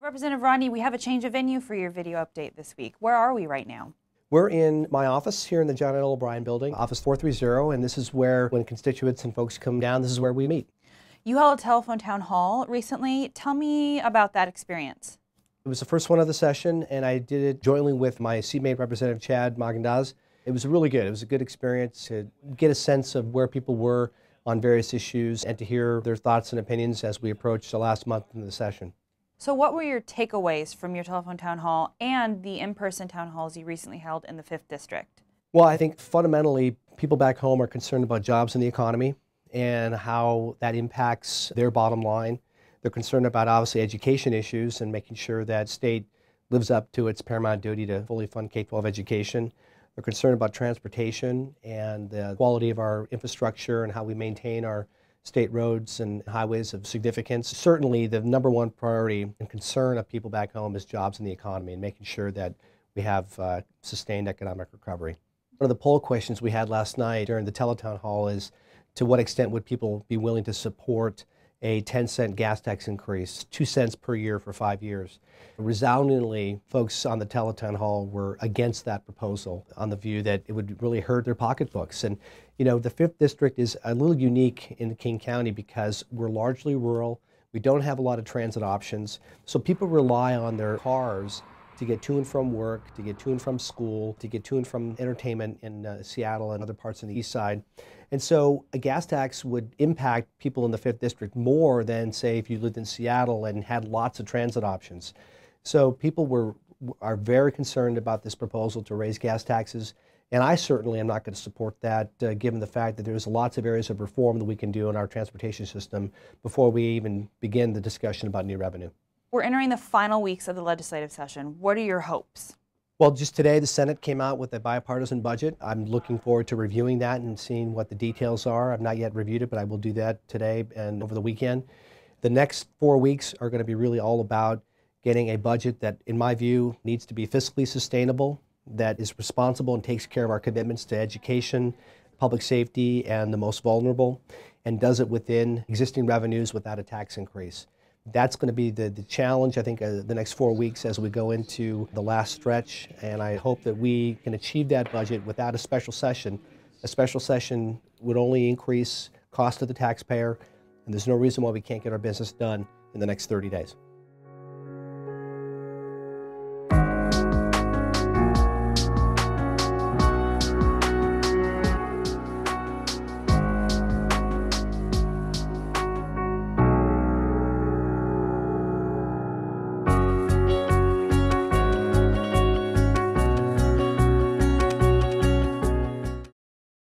Representative Rodney, we have a change of venue for your video update this week. Where are we right now? We're in my office here in the John L. O'Brien building, office 430, and this is where, when constituents and folks come down, this is where we meet. You held a telephone town hall recently. Tell me about that experience. It was the first one of the session, and I did it jointly with my seatmate, Representative Chad Magandaz. It was really good. It was a good experience to get a sense of where people were on various issues and to hear their thoughts and opinions as we approach the last month of the session. So what were your takeaways from your telephone town hall and the in-person town halls you recently held in the 5th District? Well, I think fundamentally people back home are concerned about jobs in the economy and how that impacts their bottom line. They're concerned about obviously education issues and making sure that state lives up to its paramount duty to fully fund K-12 education. They're concerned about transportation and the quality of our infrastructure and how we maintain our state roads and highways of significance. Certainly the number one priority and concern of people back home is jobs in the economy and making sure that we have sustained economic recovery. One of the poll questions we had last night during the teletown hall is, to what extent would people be willing to support a 10-cent gas tax increase, 2 cents per year for 5 years? Resoundingly, folks on the teletown hall were against that proposal on the view that it would really hurt their pocketbooks. And you know, the 5th District is a little unique in King County because we're largely rural. We don't have a lot of transit options. So people rely on their cars to get to and from work, to get to and from school, to get to and from entertainment in Seattle and other parts on the east side. And so a gas tax would impact people in the 5th District more than, say, if you lived in Seattle and had lots of transit options. So people are very concerned about this proposal to raise gas taxes. And I certainly am not going to support that, given the fact that there's lots of areas of reform that we can do in our transportation system before we even begin the discussion about new revenue. We're entering the final weeks of the legislative session. What are your hopes? Well, just today the Senate came out with a bipartisan budget. I'm looking forward to reviewing that and seeing what the details are. I've not yet reviewed it, but I will do that today and over the weekend. The next 4 weeks are going to be really all about getting a budget that, in my view, needs to be fiscally sustainable, that is responsible and takes care of our commitments to education, public safety, and the most vulnerable, and does it within existing revenues without a tax increase. That's going to be the challenge, I think, the next 4 weeks as we go into the last stretch, and I hope that we can achieve that budget without a special session. A special session would only increase cost to the taxpayer, and there's no reason why we can't get our business done in the next 30 days.